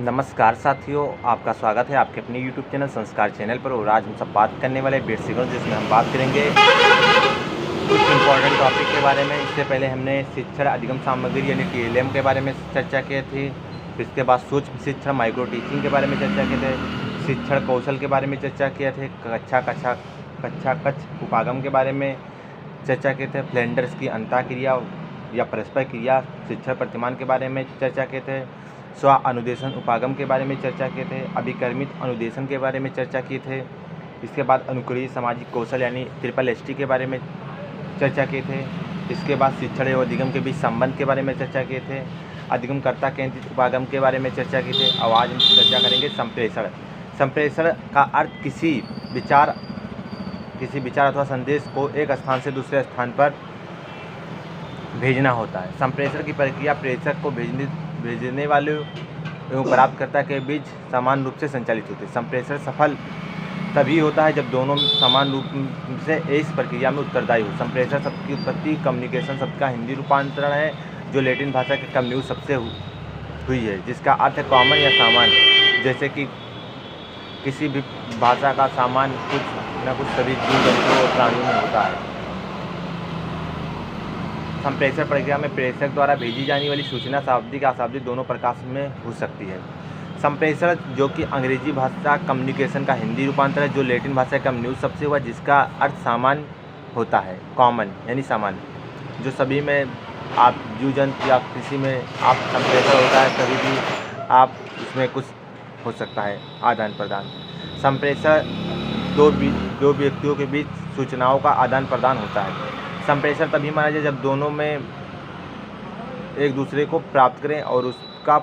नमस्कार साथियों, आपका स्वागत है आपके अपने यूट्यूब चैनल संस्कार चैनल पर। और आज हम सब बात करने वाले बेसिक जिसमें हम बात करेंगे कुछ इम्पोर्टेंट टॉपिक के बारे में। इससे पहले हमने शिक्षण अधिगम सामग्री यानी TLM के बारे में चर्चा की थी। इसके बाद सूक्ष्म शिक्षण माइक्रो टीचिंग के बारे में चर्चा किए थे। शिक्षण कौशल के बारे में चर्चा किए थे। कक्षा उपागम के बारे में चर्चा किए थे। फ्लेंडर्स की अंतःक्रिया या परस्पर क्रिया शिक्षण प्रतिमान के बारे में चर्चा किए थे। स्व अनुदेशन उपागम के बारे में चर्चा किए थे। अभिकर्मित अनुदेशन के बारे में चर्चा किए थे। इसके बाद अनुक्रिय सामाजिक कौशल यानी SST के बारे में चर्चा किए थे। इसके बाद शिक्षण एवं अधिगम के बीच संबंध के बारे में चर्चा किए थे। अधिगमकर्ता केंद्रित उपागम के बारे में चर्चा की थे। अब आज हम चर्चा करेंगे संप्रेषण। संप्रेषण का अर्थ किसी विचार अथवा संदेश को एक स्थान से दूसरे स्थान पर भेजना होता है। संप्रेषण की प्रक्रिया प्रेषक को भेजने वाले एवं प्राप्तकर्ता के बीच समान रूप से संचालित होती है। संप्रेषण सफल तभी होता है जब दोनों समान रूप से इस प्रक्रिया में उत्तरदायी हो। संप्रेषण शब्द की उत्पत्ति कम्युनिकेशन शब्द का हिंदी रूपांतरण है, जो लैटिन भाषा के कम्यून शब्द से हुई है, जिसका अर्थ है कॉमन या सामान्य। जैसे कि किसी भी भाषा का सामान कुछ न कुछ सभी जीव जंतुओं और प्राणियों में होता है। संप्रेषण प्रक्रिया में प्रेषक द्वारा भेजी जाने वाली सूचना शाब्दिक अशाब्दिक दोनों प्रकार में हो सकती है। संप्रेषण जो कि अंग्रेजी भाषा कम्युनिकेशन का हिंदी रूपांतर है, जो लैटिन भाषा का न्यूज़ शब्द से हुआ, जिसका अर्थ सामान्य होता है, कॉमन यानी सामान्य। जो सभी में आप जीव जंतु या किसी में आप संप्रेषण होता है, कभी भी आप इसमें कुछ हो सकता है आदान प्रदान। संप्रेषण दो व्यक्तियों के बीच सूचनाओं का आदान प्रदान होता है। संप्रेषण तभी माना जाए जब दोनों में एक दूसरे को प्राप्त करें और उसका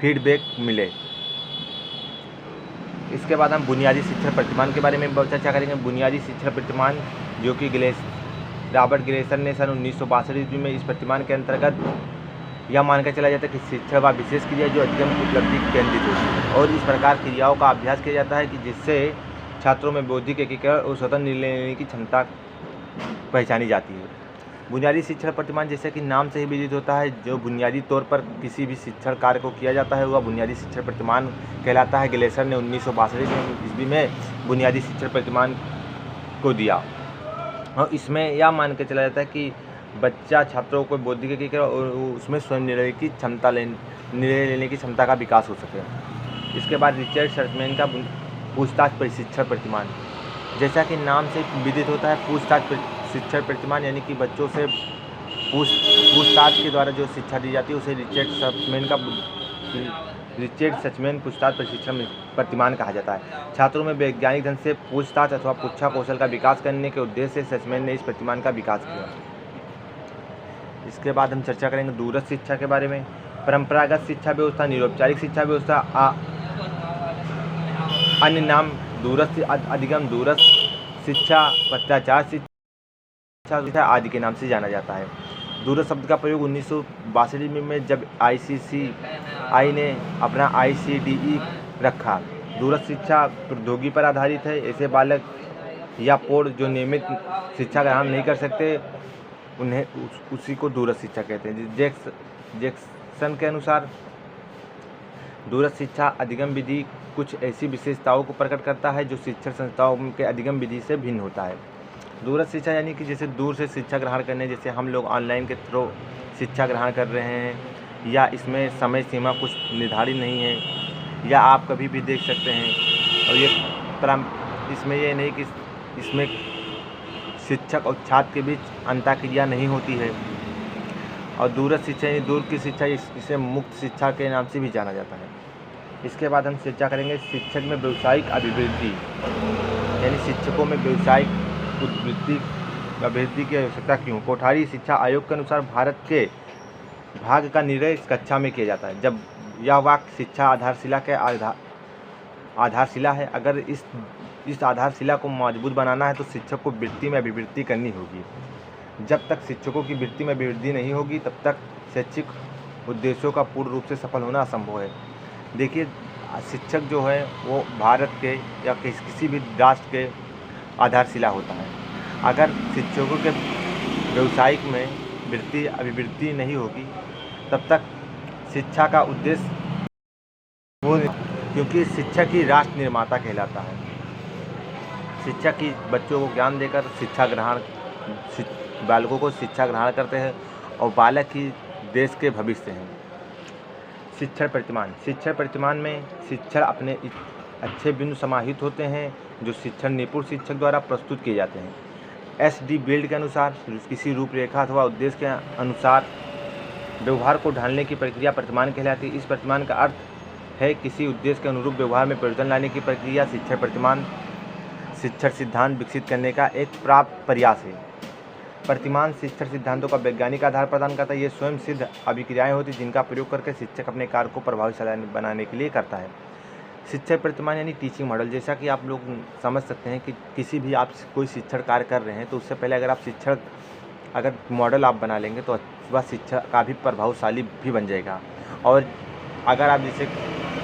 फीडबैक मिले। इसके बाद हम बुनियादी शिक्षण प्रतिमान के बारे में चर्चा करेंगे। बुनियादी शिक्षण प्रतिमान जो कि रॉबर्ट ग्लेसर ने सन 1962 ईस्वी में इस प्रतिमान के अंतर्गत यह मानकर चला जाता है कि शिक्षण व विशेष क्रिया जो अधिगम उपलब्धि केंद्रित होती है, और इस प्रकार क्रियाओं का अभ्यास किया जाता है कि जिससे छात्रों में बौद्धिक एकीकरण और स्वतंत्र निर्णय लेने की क्षमता पहचानी जाती है। बुनियादी शिक्षण प्रतिमान जैसे कि नाम से ही विदित होता है, जो बुनियादी तौर पर किसी भी शिक्षण कार्य को किया जाता है वह बुनियादी शिक्षण प्रतिमान कहलाता है। ग्लेसर ने 1962 ईस्वी में बुनियादी शिक्षण प्रतिमान को दिया, और इसमें यह मान के चला जाता है कि बच्चा छात्रों को बौद्धिक एकीकरण और उसमें स्वयं निर्णय लेने की क्षमता का विकास हो सके। इसके बाद रिचर्ड शर्टमैन का पूछताछ प्रशिक्षण प्रतिमान, जैसा कि नाम से विदित होता है, पूछताछ शिक्षण प्रतिमान यानी कि बच्चों से पूछताछ के द्वारा जो शिक्षा दी जाती है उसे रिचर्ड सचमैन पूछताछ प्रशिक्षण प्रतिमान कहा जाता है। छात्रों में वैज्ञानिक ढंग से पूछताछ अथवा पुच्छा कौशल का विकास करने के उद्देश्य से सचमैन ने इस प्रतिमान का विकास किया। इसके बाद हम चर्चा करेंगे दूरस्थ शिक्षा के बारे में। परंपरागत शिक्षा व्यवस्था, निरौपचारिक शिक्षा व्यवस्था, अन्य नाम दूरस्थ अधिगम, दूरस्थ शिक्षा, पत्राचार शिक्षा आदि के नाम से जाना जाता है। दूरस्थ शब्द का प्रयोग 1962 में जब ICCI ने अपना ICDE रखा। दूरस्थ शिक्षा प्रौद्योगिकी पर आधारित है। ऐसे बालक या प्रौढ़ जो नियमित शिक्षा ग्रहण नहीं कर सकते उन्हें उसी को दूरस्थ शिक्षा कहते हैं। जैक्सन के अनुसार दूरस्थ शिक्षा अधिगम विधि कुछ ऐसी विशेषताओं को प्रकट करता है जो शिक्षण संस्थाओं के अधिगम विधि से भिन्न होता है। दूरस्थ शिक्षा यानी कि जैसे दूर से शिक्षा ग्रहण करने, जैसे हम लोग ऑनलाइन के थ्रू शिक्षा ग्रहण कर रहे हैं, या इसमें समय सीमा कुछ निर्धारित नहीं है, या आप कभी भी देख सकते हैं। और इसमें ये नहीं कि इसमें शिक्षक और छात्र के बीच अंतःक्रिया नहीं होती है। और दूरस्थ शिक्षा यानी दूर की शिक्षा, इसे मुक्त शिक्षा के नाम से भी जाना जाता है। इसके बाद हम चर्चा करेंगे शिक्षक में व्यावसायिक अभिवृद्धि, यानी शिक्षकों में व्यावसायिक अभिवृद्धि की आवश्यकता क्यों। कोठारी शिक्षा आयोग के अनुसार भारत के भाग का निर्णय इस कक्षा में किया जाता है। जब यह वाक्य शिक्षा आधारशिला के आधारशिला है, अगर इस आधारशिला को मजबूत बनाना है तो शिक्षक को वृत्ति में अभिवृद्धि करनी होगी। जब तक शिक्षकों की वृत्ति में अभिवृद्धि नहीं होगी तब तक शैक्षिक उद्देश्यों का पूर्ण रूप से सफल होना असंभव है। देखिए, शिक्षक जो है वो भारत के या किसी भी राष्ट्र के आधारशिला होता है। अगर शिक्षकों के व्यवसायिक में अभिवृद्धि नहीं होगी तब तक शिक्षा का उद्देश्य वो, क्योंकि शिक्षक ही राष्ट्र निर्माता कहलाता है। शिक्षक ही बच्चों को ज्ञान देकर बालकों को शिक्षा ग्रहण करते हैं और बालक ही देश के भविष्य हैं। शिक्षण प्रतिमान में शिक्षण अपने अच्छे बिंदु समाहित होते हैं जो शिक्षण निपुण शिक्षक द्वारा प्रस्तुत किए जाते हैं। SD बिल्ड के अनुसार किसी रूपरेखा अथवा उद्देश्य के अनुसार व्यवहार को ढालने की प्रक्रिया प्रतिमान कहलाती है। इस प्रतिमान का अर्थ है किसी उद्देश्य के अनुरूप व्यवहार में परिवर्तन लाने की प्रक्रिया। शिक्षण प्रतिमान शिक्षण सिद्धांत विकसित करने का एक प्राप्त प्रयास है। प्रतिमान शिक्षण सिद्धांतों का वैज्ञानिक आधार प्रदान करता है। ये स्वयं सिद्ध अभिक्रियाएं होती जिनका प्रयोग करके शिक्षक अपने कार्य को प्रभावशाली बनाने के लिए करता है। शिक्षण प्रतिमान यानी टीचिंग मॉडल, जैसा कि आप लोग समझ सकते हैं कि किसी भी आप कोई शिक्षण कार्य कर रहे हैं तो उससे पहले अगर मॉडल आप बना लेंगे तो वह शिक्षा का भी प्रभावशाली भी बन जाएगा। और अगर आप जैसे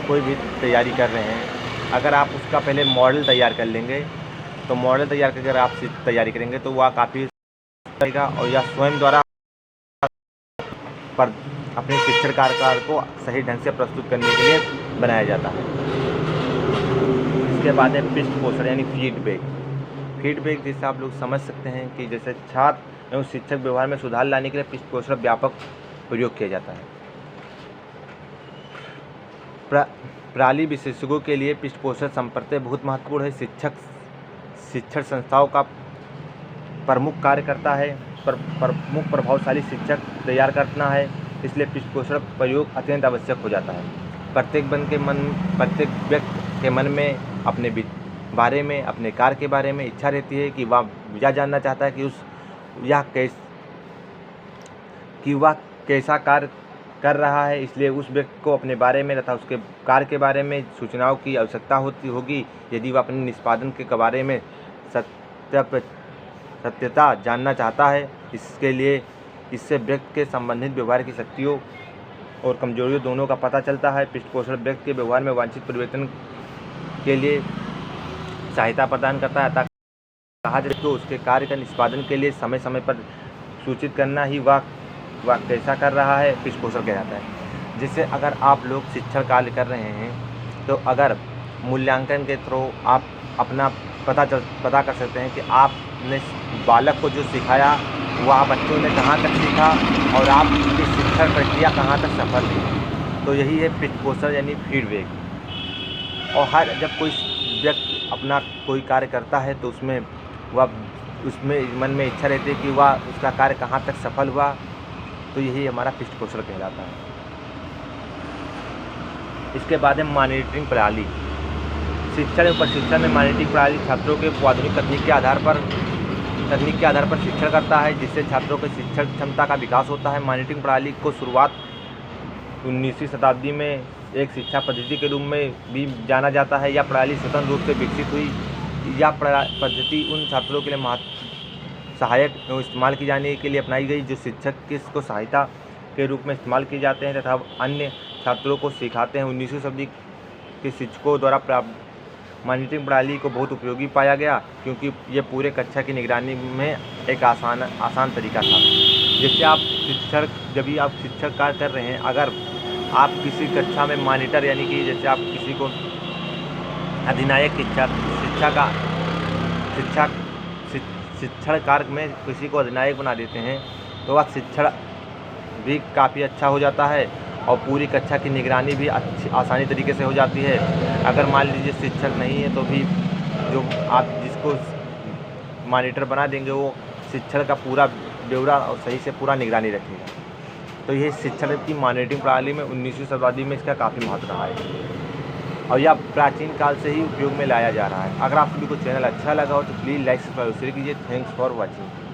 कोई भी तैयारी कर रहे हैं, अगर आप उसका पहले मॉडल तैयार कर लेंगे तो मॉडल तैयार करके अगर आप तैयारी करेंगे तो वह काफ़ी रहेगा और यह स्वयं द्वारा अपने शिक्षण कार्य को सही ढंग से प्रस्तुत करने के लिए बनाया जाता है। इसके बाद है पृष्ठपोषण यानी फीडबैक जैसे आप लोग समझ सकते हैं कि जैसे छात्र एवं शिक्षक व्यवहार में सुधार लाने के लिए पृष्ठपोषण व्यापक प्रयोग किया जाता है। प्रणाली विशेषज्ञों के लिए पृष्ठपोषण संप्रदाय बहुत महत्वपूर्ण है। शिक्षण संस्थाओं का प्रमुख कार्य करता है, प्रमुख प्रभावशाली शिक्षक तैयार करना है, इसलिए पृष्ठपोषण प्रयोग अत्यंत आवश्यक हो जाता है। प्रत्येक व्यक्ति के मन में अपने बारे में, अपने कार्य के बारे में इच्छा रहती है कि वह यह जानना चाहता है कि वह कैसा कार्य कर रहा है, इसलिए उस व्यक्ति को अपने बारे में तथा उसके कार्य के बारे में सूचनाओं की आवश्यकता होगी। यदि वह अपने निष्पादन के बारे में सत्यता जानना चाहता है, इससे व्यक्ति के संबंधित व्यवहार की शक्तियों और कमजोरियों दोनों का पता चलता है। पृष्ठपोषण व्यक्ति के व्यवहार में वांछित परिवर्तन के लिए सहायता प्रदान करता है। कहा जाए तो उसके कार्य का निष्पादन के लिए समय समय पर सूचित करना ही वह कैसा कर रहा है पृष्ठपोषण कहलाता है। जैसे अगर आप लोग शिक्षण कार्य कर रहे हैं तो अगर मूल्यांकन के थ्रू आप अपना पता कर सकते हैं कि आपने बालक को जो सिखाया वह बच्चों ने कहाँ तक सीखा और आपकी शिक्षण प्रक्रिया कहाँ तक सफल हुई। तो यही है पृष्ठपोषण यानी फीडबैक। और जब कोई व्यक्ति अपना कोई कार्य करता है तो उसमें मन में इच्छा रहती है कि वह उसका कार्य कहाँ तक सफल हुआ, तो यही हमारा पृष्ठपोषण कहलाता है। इसके बाद है मॉनिटरिंग प्रणाली। शिक्षण एवं प्रशिक्षण में मॉनिटरिंग प्रणाली छात्रों के आधुनिक तकनीक के आधार पर शिक्षण करता है, जिससे छात्रों की शिक्षण क्षमता का विकास होता है। मॉनिटरिंग प्रणाली को शुरुआत 19वीं शताब्दी में एक शिक्षा पद्धति के रूप में भी जाना जाता है। यह प्रणाली स्वतंत्र रूप से विकसित हुई। यह पद्धति उन छात्रों के लिए सहायक एवं इस्तेमाल की जाने के लिए अपनाई गई जो शिक्षक को सहायता के रूप में इस्तेमाल किए जाते हैं तथा अन्य छात्रों को सिखाते हैं। 19वीं शताब्दी के शिक्षकों द्वारा मॉनिटरिंग प्रणाली को बहुत उपयोगी पाया गया, क्योंकि ये पूरे कक्षा की निगरानी में एक आसान तरीका था। जैसे जब भी आप शिक्षक कार्य कर रहे हैं, अगर आप किसी कक्षा में मॉनिटर यानी कि जैसे आप किसी को अधिनायक शिक्षण कार्य में किसी को अधिनायक बना देते हैं तो वह शिक्षण भी काफ़ी अच्छा हो जाता है और पूरी कक्षा की निगरानी भी आसानी तरीके से हो जाती है। अगर मान लीजिए शिक्षक नहीं है तो भी जो आप जिसको मॉनिटर बना देंगे वो शिक्षण का पूरा ब्यौरा और सही से पूरा निगरानी रखेगा। तो ये शिक्षण की मॉनिटरिंग प्रणाली में 19वीं शताब्दी में इसका काफ़ी महत्व रहा है और यह प्राचीन काल से ही उपयोग में लाया जा रहा है। अगर आप सभी को चैनल अच्छा लगा हो तो प्लीज़ लाइक सब्सक्राइब शेयर कीजिए। Thanks for watching.